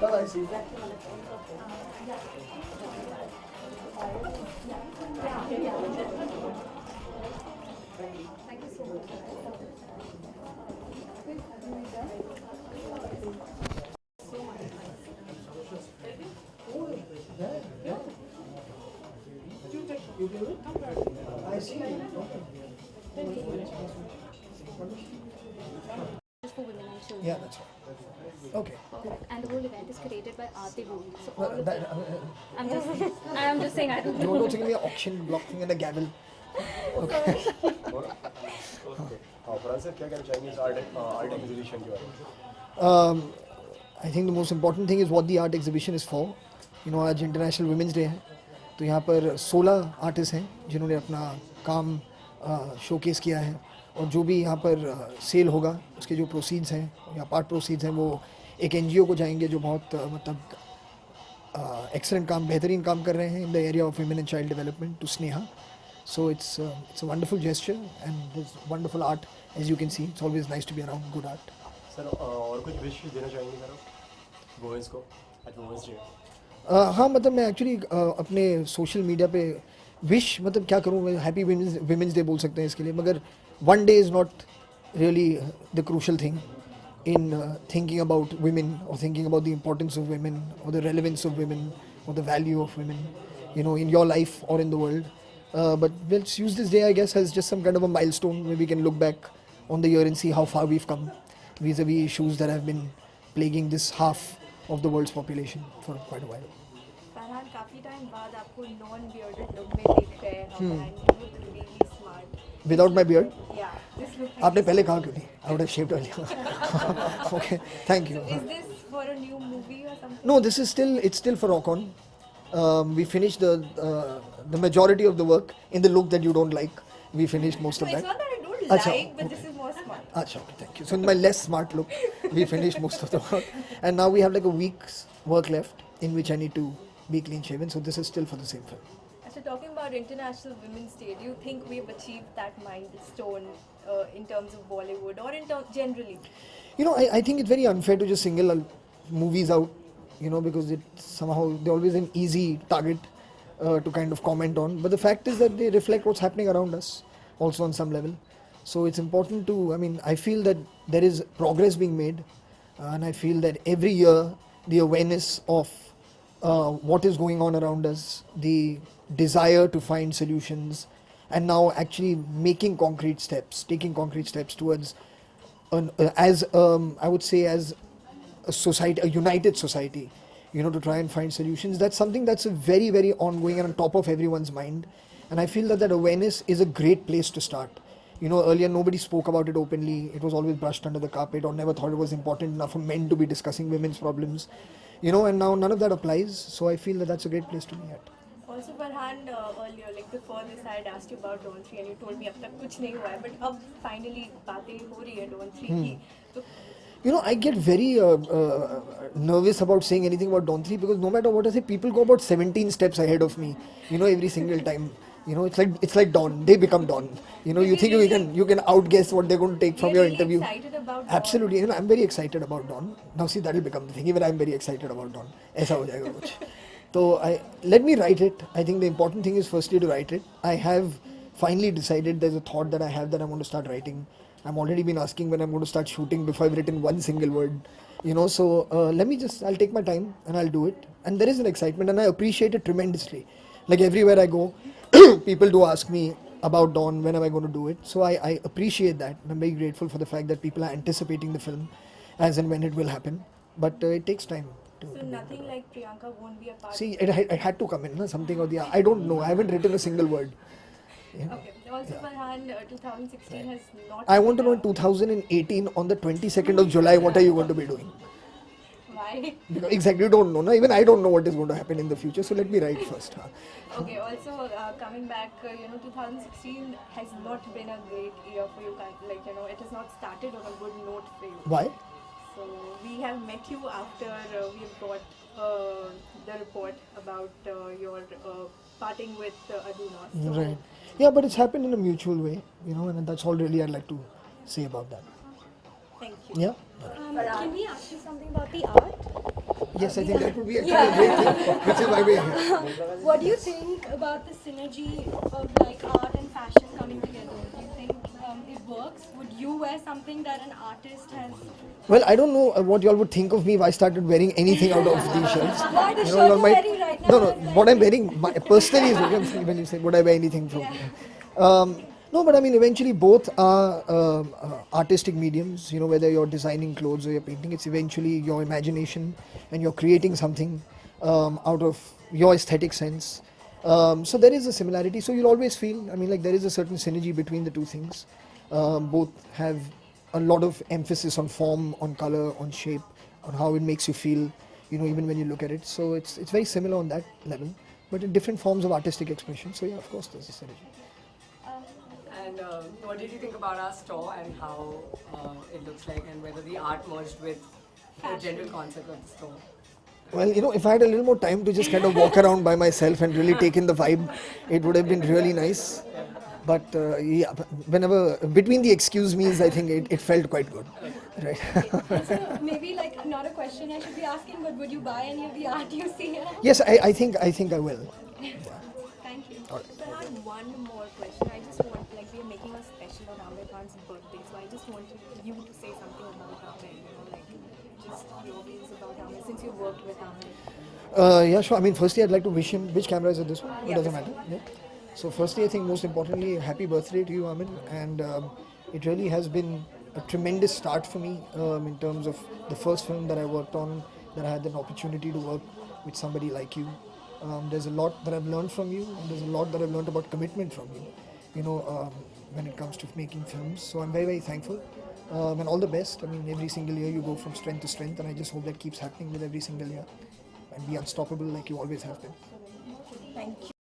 Bye-bye, see you. You do it? I see. Just for women and children. Yeah, that's right. Okay. Perfect. And the whole event is created by Aarti Boone. So all Well, of that, it. I'm just saying I don't don't know. give me an auction block thing and a gavel. Farhan sir क्या कहना चाहेंगे इस art exhibition के बारे में? I think the most important thing is what the art exhibition is for. You know, आज international women's day है, तो यहाँ पर 16 आर्टिस्ट हैं जिन्होंने अपना काम शोकेस किया है, और जो भी यहाँ पर सेल होगा उसके जो प्रोसीड्स हैं या पार्ट प्रोसीड्स हैं वो एक NGO को जाएंगे जो बहुत मतलब एक्सेलेंट काम, बेहतरीन काम कर रहे हैं in the area of women and child development, to Sneha. So it's a wonderful gesture and there's wonderful art, as you can see. It's always nice to be around good art. Sir और कुछ wish देना चाहेंगे sir आप women's को आज women's day? हाँ, मतलब मैं एक्चुअली अपने सोशल मीडिया पे विश मतलब क्या करूँ, मैं हैप्पी विमेंस डे बोल सकते हैं इसके लिए, मगर one day is not really the crucial thing in thinking about women or thinking about the importance of women or the relevance of women or the value of women, you know, in your life or in the world. But let's use this day, I guess, as just some kind of a milestone where we can look back on the year and see how far we've come vis-a-vis issues that have been plaguing this half of the world's population for quite a while. Farhan काफी time बाद आपको non bearded look में देख रहे हैं हम, and you look really smart. Without my beard? Yeah, this look. आपने पहले कहा क्यों नहीं? I would have shaved earlier. Okay, thank you. Is this for a new movie or something? No, this is still, it's still for Rock On. We finished the majority of the work in the look that you don't like. We finished most of No, it's that. not that I don't Acha, like, but this is more smart. Acha, okay, thank you. So in my less smart look, we finished most of the work, and now we have like a week's work left in which I need to be clean shaven. So this is still for the same film. So talking about International Women's Day, do you think we've achieved that milestone in terms of Bollywood or in terms generally? You know, I think it's very unfair to just single movies out, you know, because it somehow they're always an easy target to kind of comment on. But the fact is that they reflect what's happening around us also on some level. So it's important to, I mean, I feel that there is progress being made, and I feel that every year the awareness of what is going on around us, the desire to find solutions, and now actually making concrete steps, taking concrete steps towards I would say as a society, a united society, you know, to try and find solutions. That's something that's a very, very ongoing and on top of everyone's mind. And I feel that awareness is a great place to start. You know, earlier nobody spoke about it openly. It was always brushed under the carpet or never thought it was important enough for men to be discussing women's problems. You know, and now none of that applies. So I feel that that's a great place to be at. Also, Farhan, earlier, like before this, I had asked you about Dawn 3 and you told me अब तक कुछ नहीं हुआ है, but अब finally बातें हो रही है Dawn 3 की. तो You know, I get very nervous about saying anything about Dawn 3 because no matter what I say, people go about 17 steps ahead of me. You know, every single time. You know, it's like Dawn. They become Dawn. You know, you think you can outguess what they're going to take from your interview. Excited about Dawn. Absolutely. You know, I'm very excited about Dawn. Now see, that'll become the thing. Even I'm very excited about Dawn. ऐसा हो जाएगा कुछ. So let me write it. I think the important thing is firstly to write it. I have finally decided, there's a thought that I have that I want to start writing. I'm already been asking when I'm going to start shooting before I've written one single word. You know, so I'll take my time and I'll do it. And there is an excitement and I appreciate it tremendously. Like everywhere I go, people do ask me about Dawn, when am I going to do it? So I appreciate that. I'm very grateful for the fact that people are anticipating the film as and when it will happen. But it takes time. So nothing like Priyanka won't be a part. See, it had to come in, something or the other. I don't know. I haven't written a single word. Yeah. Okay. Also, Farhan, 2016 has not. I want to know in 2018 on the 22nd of July, what are you going to be doing? Why? Because exactly, you don't know. No? Even I don't know what is going to happen in the future. So let me write first. Okay. Also, coming back, 2016 has not been a great year for you. Like, it has not started on a good note for you. Why? So we have met you after we have got the report about your parting with Aduna. So Right. Yeah, but it's happened in a mutual way, and that's all really I'd like to say about that. thank you. Yeah. Can we ask you something about the art? Yes, I think that would be actually a great thing, which is why we're here. What do you think about the synergy of like art and fashion coming together? Do you think it works? Would you wear something that an artist has? Well, I don't know what y'all would think of me if I started wearing anything out of these shirts. Why the shirt y'all you're wearing right now? No, is like- what I'm wearing personally is what I'm saying when you say, would I wear anything from? No, but I mean, eventually both are artistic mediums. You know, whether you're designing clothes or you're painting, it's eventually your imagination and you're creating something out of your aesthetic sense. So there is a similarity. So you'll always feel, I mean, like there is a certain synergy between the two things. Both have a lot of emphasis on form, on color, on shape, on how it makes you feel, you know, even when you look at it. So it's very similar on that level, but in different forms of artistic expression. So yeah, of course, there's a synergy. And what did you think about our store and how it looks like, and whether the art merged with the general concept of the store? Well, you know, if I had a little more time to just kind of walk around by myself and really take in the vibe, it would have been really nice. But yeah, whenever between the excuse me's, I think it felt quite good, right? So maybe like not a question I should be asking, but would you buy any of the art you see here? Yes, I think I will. Thank you. I had one more question. I just want, like, we are making a special on Amir Khan's birthday, so I just wanted you to say something about Amir, you know, like, just your views about Amir, since you worked with Amir. Yeah, sure. I mean, firstly, I'd like to wish him. Which camera is it? This one? It doesn't matter. Yeah. So, firstly, I think most importantly, happy birthday to you, Amin. And it really has been a tremendous start for me in terms of the first film that I worked on, that I had an opportunity to work with somebody like you. There's a lot that I've learned from you, and there's a lot that I've learned about commitment from you, you know, when it comes to making films. So I'm very, very thankful. And all the best. I mean, every single year you go from strength to strength, and I just hope that keeps happening with every single year. And be unstoppable like you always have been. Thank you.